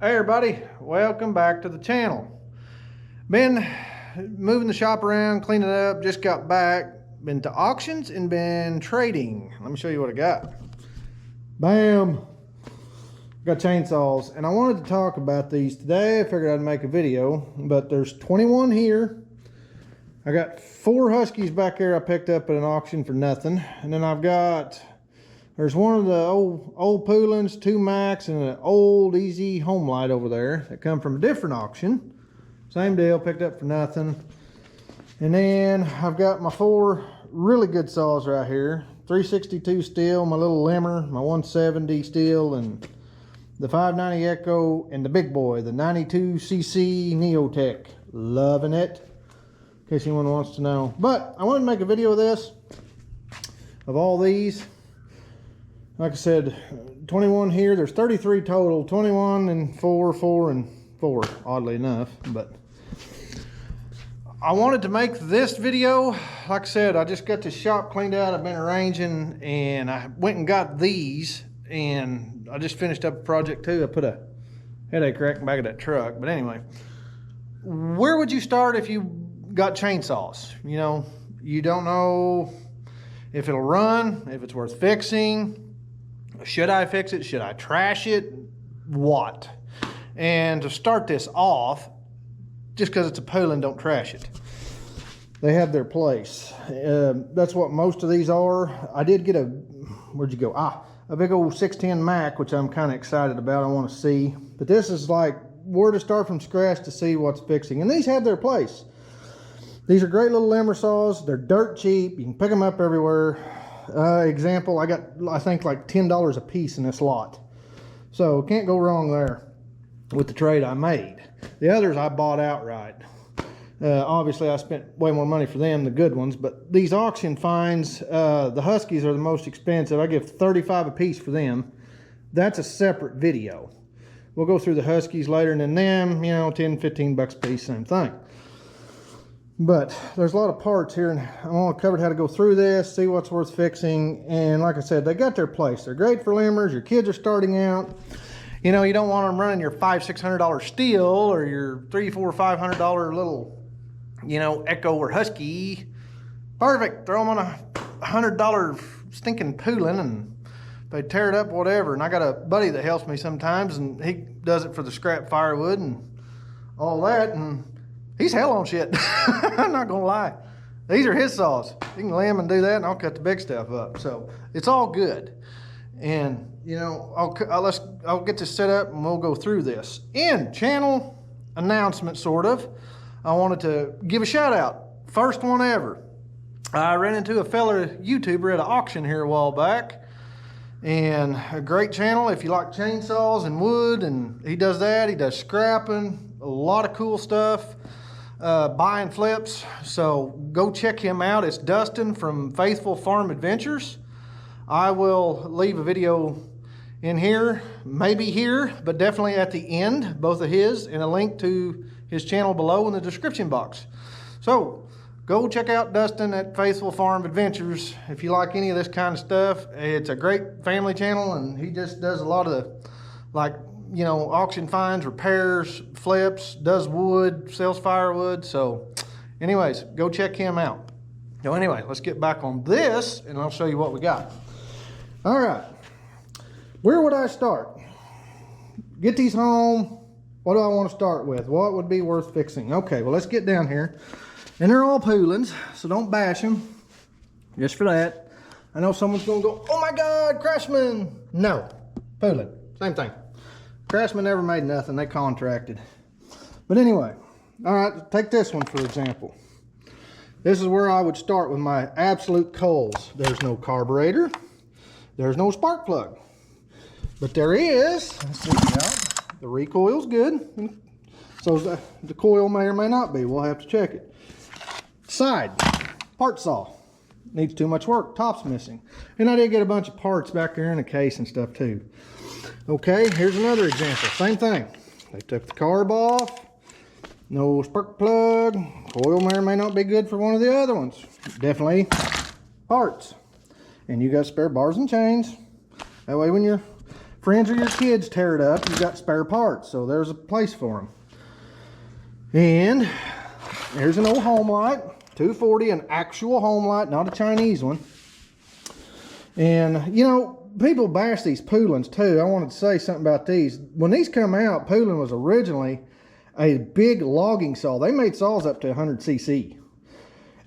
Hey everybody, welcome back to the channel. Been moving the shop around, cleaning it up, just got back. Been to auctions and been trading. Let me show you what I got. Bam! Got chainsaws, and I wanted to talk about these today. I figured I'd make a video, but there's 21 here. I got 4 Huskies back there I picked up at an auction for nothing. And then there's one of the old Poulins, 2 Max, and an old Easy Home Light over there that come from a different auction. Same deal, picked up for nothing. And then I've got my 4 really good saws right here. 362 steel, my little Limmer, my 170 steel, and the 590 Echo, and the big boy, the 92cc Neotech. Loving it, in case anyone wants to know. But I wanted to make a video of this, of all these. Like I said, 21 here. There's 33 total. 21 and 4, 4 and 4, oddly enough. But I wanted to make this video. Like I said, I just got the shop cleaned out. I've been arranging, and I went and got these, and I just finished up a project too. I put a headache rack in the back of that truck. But anyway, where would you start if you got chainsaws? You know, you don't know if it'll run, if it's worth fixing. Should I fix it? Should I trash it? What? And to start this off, just because it's a Poulin, don't trash it. They have their place. That's what most of these are. I did get a big old 610 Mac, which I'm kind of excited about. I want to see. But this is like where to start from scratch to see what's fixing. And these have their place. These are great little Limmer saws. They're dirt cheap. You can pick them up everywhere. Example, I got, I think, like $10 a piece in this lot. So can't go wrong there with the trade I made. The others I bought outright. Obviously I spent way more money for them, the good ones, but these auction finds, the Huskies are the most expensive. I give $35 a piece for them. That's a separate video. We'll go through the Huskies later, and then them, you know, 10, 15 bucks a piece, same thing. But there's a lot of parts here, and I want to cover how to go through this, see what's worth fixing. And like I said, they got their place. They're great for Limmers. Your kids are starting out. You know, you don't want them running your $500, $600 steel or your $300, $400, $500 little, you know, Echo or Husky. Perfect. Throw them on a $100 stinking Poulin, and they tear it up, whatever. And I got a buddy that helps me sometimes, and he does it for the scrap firewood and all that, and he's hell on shit. I'm not gonna lie. These are his saws. You can lay them and do that, and I'll cut the big stuff up. So it's all good. And you know, I'll get this set up and we'll go through this. In channel announcement, sort of, I wanted to give a shout out. First one ever. I ran into a fella YouTuber at an auction here a while back, and a great channel if you like chainsaws and wood, and he does that. He does scrapping, a lot of cool stuff. Buying flips, so go check him out. It's Dustin from Faithful Farm Adventures. I will leave a video in here, maybe here, but definitely at the end, both of his, and a link to his channel below in the description box. So go check out Dustin at Faithful Farm Adventures if you like any of this kind of stuff. It's a great family channel, and he just does a lot of the, like, you know, auction finds, repairs, flips, does wood, sells firewood. So anyways, go check him out. So anyway, let's get back on this, and I'll show you what we got. All right, where would I start? Get these home. What do I want to start with? What would be worth fixing? Okay, well, let's get down here. And they're all Poulins, so don't bash them, just for that. I know someone's gonna go, oh my God, Craftsman. No, Poulin, same thing. Craftsman never made nothing, they contracted. But anyway, all right, take this one for example. This is where I would start with my absolute coals. There's no carburetor, there's no spark plug. But there is, let's see, yeah, the recoil's good. So the coil may or may not be, we'll have to check it. Side, part saw. Needs too much work, top's missing. And I did get a bunch of parts back there in a case and stuff too. Okay, here's another example, same thing. They took the carb off, no spark plug, coil may or may not be good for one of the other ones. Definitely parts. And you got spare bars and chains. That way when you're friends or your kids tear it up, you've got spare parts, so there's a place for them. And here's an old Homelite, 240, an actual Homelite, not a Chinese one. And, you know, people bash these Poulan's too. I wanted to say something about these. When these come out, Poulan was originally a big logging saw. They made saws up to 100 cc.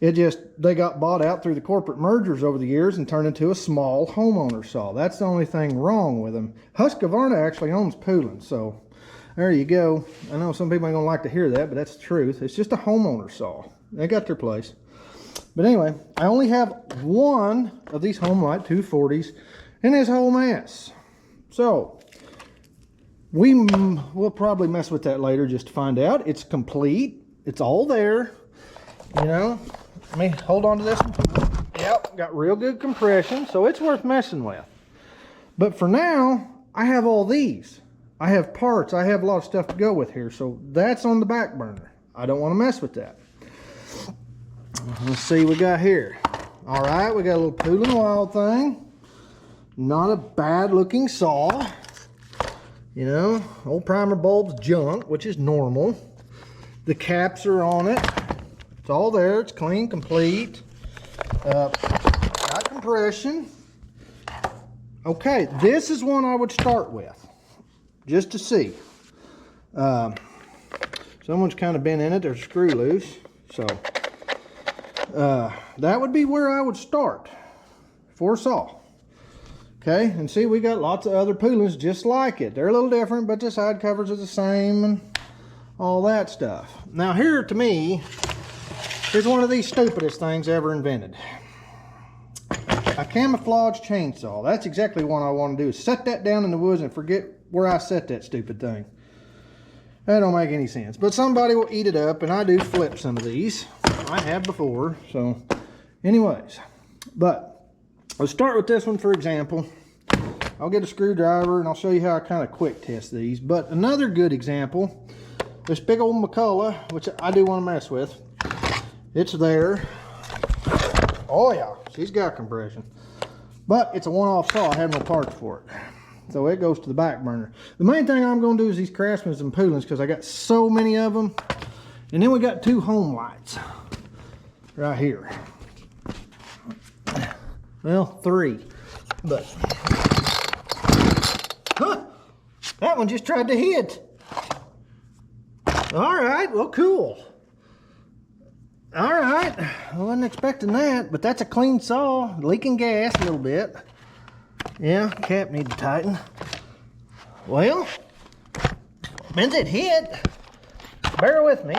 They got bought out through the corporate mergers over the years and turned into a small homeowner saw. That's the only thing wrong with them. Husqvarna actually owns Poulan, so there you go. I know some people ain't gonna like to hear that, but that's the truth. It's just a homeowner saw. They got their place. But anyway, I only have one of these Homelite 240s in this whole mess. So we'll probably mess with that later just to find out. It's complete. It's all there. You know, let me hold on to this one. Yep, got real good compression, so it's worth messing with. But for now, I have all these. I have parts. I have a lot of stuff to go with here, so that's on the back burner. I don't want to mess with that. Let's see what we got here. All right, we got a little Poulan Wild thing. Not a bad looking saw. You know, old primer bulb's junk, which is normal. The caps are on it. It's all there. It's clean, complete. Got compression. Okay, this is one I would start with, just to see. Someone's kind of been in it. There's a screw loose, so that would be where I would start for a saw. Okay, and see, we got lots of other Poulans just like it. They're a little different, but the side covers are the same and all that stuff. Now here, to me, is one of the stupidest things ever invented. A camouflage chainsaw. That's exactly what I want to do, is set that down in the woods and forget where I set that stupid thing. That don't make any sense. But somebody will eat it up, and I do flip some of these. I have before, so anyways. But let's start with this one for example. I'll get a screwdriver and I'll show you how I kind of quick test these. But another good example, this big old McCulloch, which I do want to mess with. It's there. Oh yeah, she's got compression. But it's a one-off saw. I have no parts for it. So it goes to the back burner. The main thing I'm going to do is these Craftsmans and Poulans, because I got so many of them. And then we got two Homelites right here. Well, three. But that one just tried to hit. All right, well, cool. All right, I wasn't expecting that, but that's a clean saw, leaking gas a little bit. Yeah, cap need to tighten. Well, since it hit, bear with me.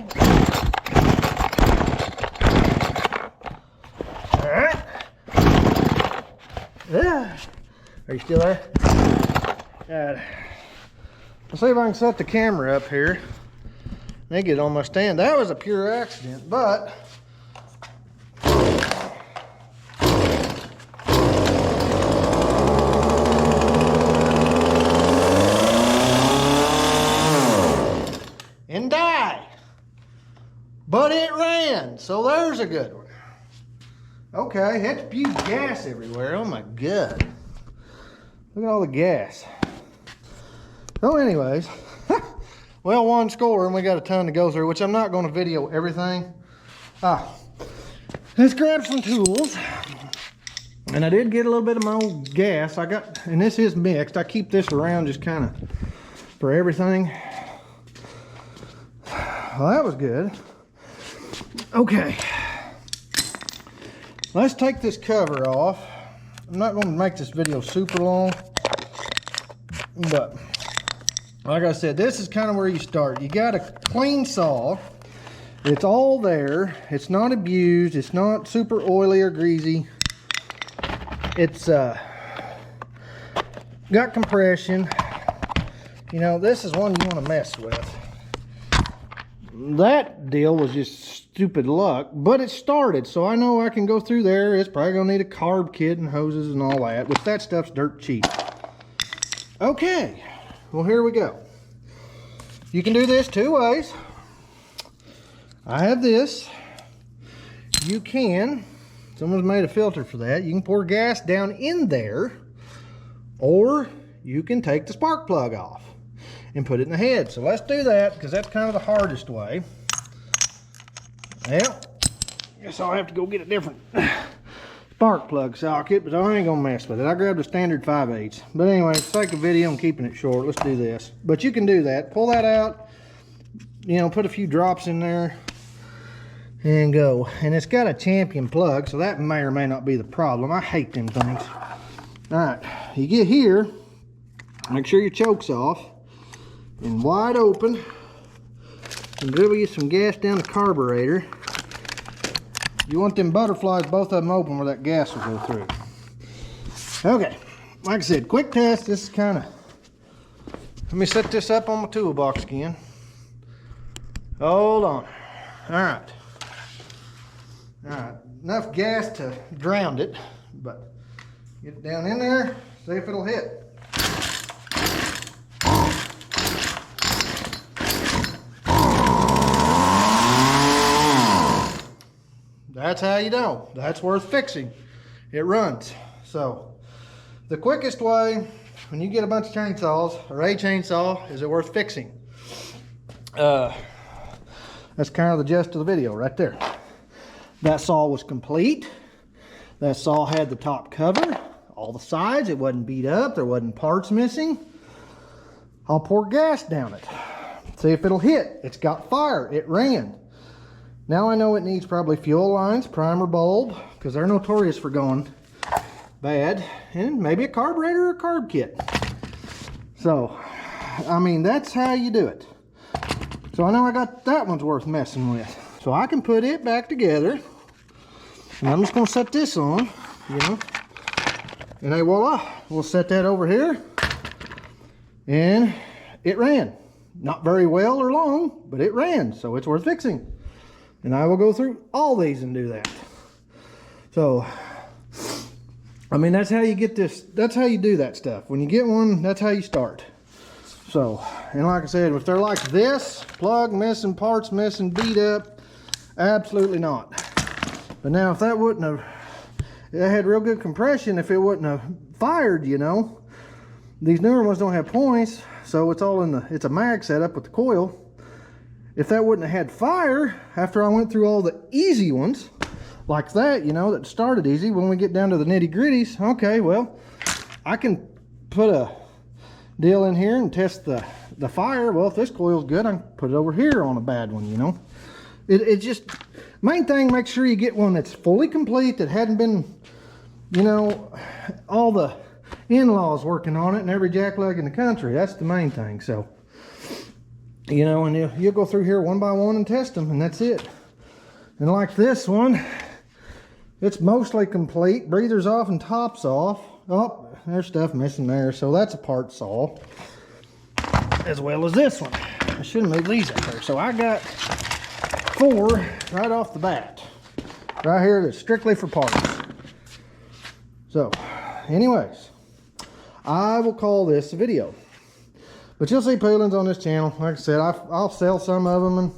All right. Yeah. Are you still there? Good. Let's see if I can set the camera up here. They get on my stand. That was a pure accident, but and died. But it ran, so there's a good one. Okay, had to spew gas everywhere. Oh my God. Look at all the gas. So anyways, well, one score and we got a ton to go through, which I'm not going to video everything. Let's grab some tools. And I did get a little bit of my old gas. I got, and this is mixed. I keep this around just kind of for everything. Well, that was good. Okay. Let's take this cover off. I'm not going to make this video super long, but like I said, this is kind of where you start. You got a clean saw. It's all there. It's not abused. It's not super oily or greasy. It's got compression. You know, this is one you want to mess with. That deal was just stupid luck, but it started, so I know I can go through there. It's probably gonna need a carb kit and hoses and all that, which that stuff's dirt cheap. Okay, well, here we go. You can do this two ways. I have this. You can, someone's made a filter for that. You can pour gas down in there, or you can take the spark plug off and put it in the head. So let's do that, because that's kind of the hardest way. Well, guess I'll have to go get a different spark plug socket, but I ain't gonna mess with it. I grabbed a standard 5/8. But anyway, for the sake of video, I'm keeping it short. Let's do this. But you can do that. Pull that out, you know, put a few drops in there and go. And it's got a Champion plug, so that may or may not be the problem. I hate them things. All right, you get here, make sure your choke's off and wide open, and dribble you some gas down the carburetor. You want them butterflies, both of them open, where that gas will go through. Okay, like I said, quick test. This is kind of, let me set this up on my toolbox again. Hold on. All right, enough gas to drown it, but get it down in there, see if it'll hit. That's how you know. That's worth fixing. It runs. So the quickest way when you get a bunch of chainsaws, or a chainsaw, is it worth fixing? That's kind of the gist of the video right there. That saw was complete. That saw had the top cover, all the sides. It wasn't beat up. There wasn't parts missing. I'll pour gas down it. See if it'll hit. It's got fire. It ran. Now I know it needs probably fuel lines, primer bulb, because they're notorious for going bad, and maybe a carburetor or a carb kit. So, I mean, that's how you do it. So I know I got that one's worth messing with. So I can put it back together, and I'm just going to set this on, you know, and then voila, we'll set that over here, and it ran. Not very well or long, but it ran, so it's worth fixing. And I will go through all these and do that. So, I mean, that's how you get this, that's how you do that stuff. When you get one, that's how you start. So, and like I said, if they're like this, plug missing, parts missing, beat up, absolutely not. But now if that wouldn't have, it had real good compression, if it wouldn't have fired, you know. These newer ones don't have points, so it's all in the, it's a mag setup with the coil. If that wouldn't have had fire, after I went through all the easy ones, like that, you know, that started easy, when we get down to the nitty gritties, okay, well, I can put a deal in here and test the fire. Well, if this coil's good, I can put it over here on a bad one, you know. It just, main thing, make sure you get one that's fully complete, that hadn't been, you know, all the in-laws working on it and every jackleg in the country. That's the main thing. So, you know, and you'll go through here one by one and test them, and that's it. And like this one, it's mostly complete. Breather's off and top's off. Oh, there's stuff missing there, so that's a part saw. As well as this one. I shouldn't leave these up there. So I got 4 right off the bat. Right here, that's strictly for parts. So, anyways, I will call this a video. But you'll see peelings on this channel. Like I said, I'll sell some of them and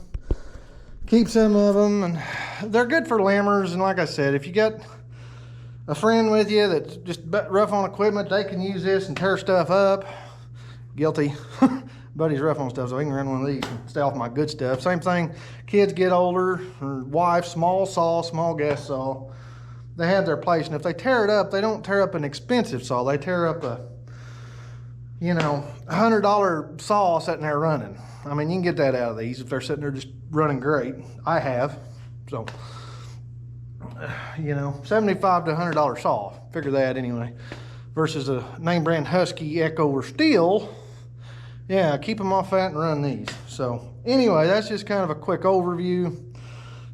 keep some of them. And they're good for lammers. And like I said, if you got a friend with you that's just rough on equipment, they can use this and tear stuff up. Guilty. Buddy's rough on stuff, so he can run one of these and stay off my good stuff. Same thing, kids get older, or wife, small saw, small gas saw. They have their place. And if they tear it up, they don't tear up an expensive saw. They tear up a, you know, $100 saw sitting there running. I mean, you can get that out of these if they're sitting there just running great. I have. So, you know, $75 to $100 saw. Figure that anyway. Versus a name brand Husky, Echo, or Steel. Yeah, keep them off that and run these. So, anyway, that's just kind of a quick overview.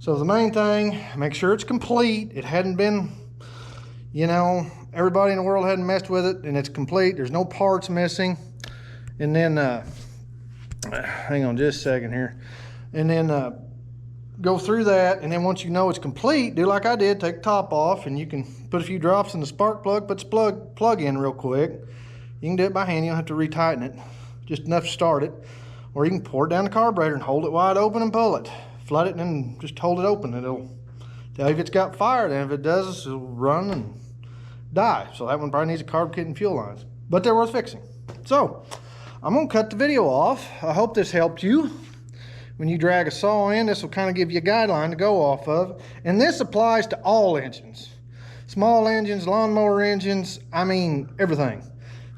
So, the main thing, make sure it's complete. It hadn't been, you know, everybody in the world hadn't messed with it, and it's complete. There's no parts missing. And then, hang on just a second here. And then go through that, and then once you know it's complete, do like I did, take the top off, and you can put a few drops in the spark plug, put the plug in real quick. You can do it by hand. You don't have to retighten it. Just enough to start it. Or you can pour it down the carburetor and hold it wide open and pull it. Flood it and then just hold it open. It'll tell you if it's got fire. And if it does, it'll run and die. So that one probably needs a carb kit and fuel lines. But they're worth fixing. So I'm gonna cut the video off. I hope this helped you. When you drag a saw in, this will kind of give you a guideline to go off of. And this applies to all engines. Small engines, lawnmower engines, I mean everything.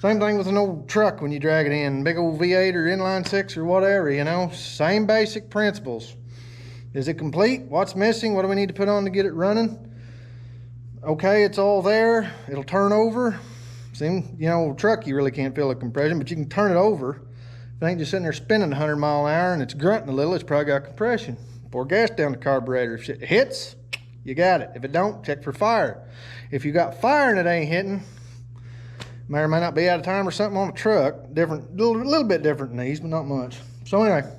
Same thing with an old truck when you drag it in, big old V8 or inline six or whatever, you know, same basic principles. Is it complete? What's missing? What do we need to put on to get it running? Okay, it's all there. It'll turn over. See, you know, truck, you really can't feel the compression, but you can turn it over. If it ain't just sitting there spinning 100 mile an hour and it's grunting a little, it's probably got compression. Pour gas down the carburetor. If it hits, you got it. If it don't, check for fire. If you got fire and it ain't hitting, may or may not be out of time or something on the truck. Different, little bit different than these, but not much. So anyway,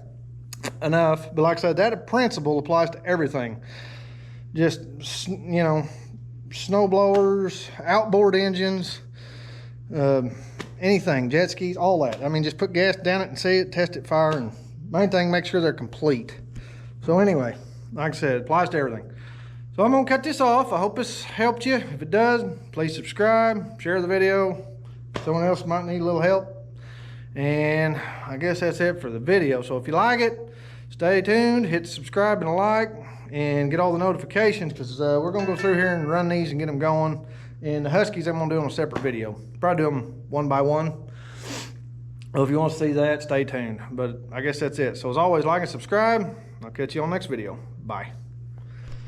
enough. But like I said, that principle applies to everything. Just, you know, snow blowers, outboard engines, anything, jet skis, all that. I mean, just put gas down it and see it, test it, fire, and main thing, make sure they're complete. So anyway, like I said, it applies to everything. So I'm gonna cut this off. I hope this helped you. If it does, please subscribe, share the video. Someone else might need a little help. And I guess that's it for the video. So if you like it, stay tuned, hit the subscribe and a like, and get all the notifications, because we're gonna go through here and run these and get them going. And the Huskies I'm gonna do on a separate video. Probably do them one by one. Well, if you want to see that, stay tuned. But I guess that's it. So as always, like and subscribe. I'll catch you on the next video. Bye.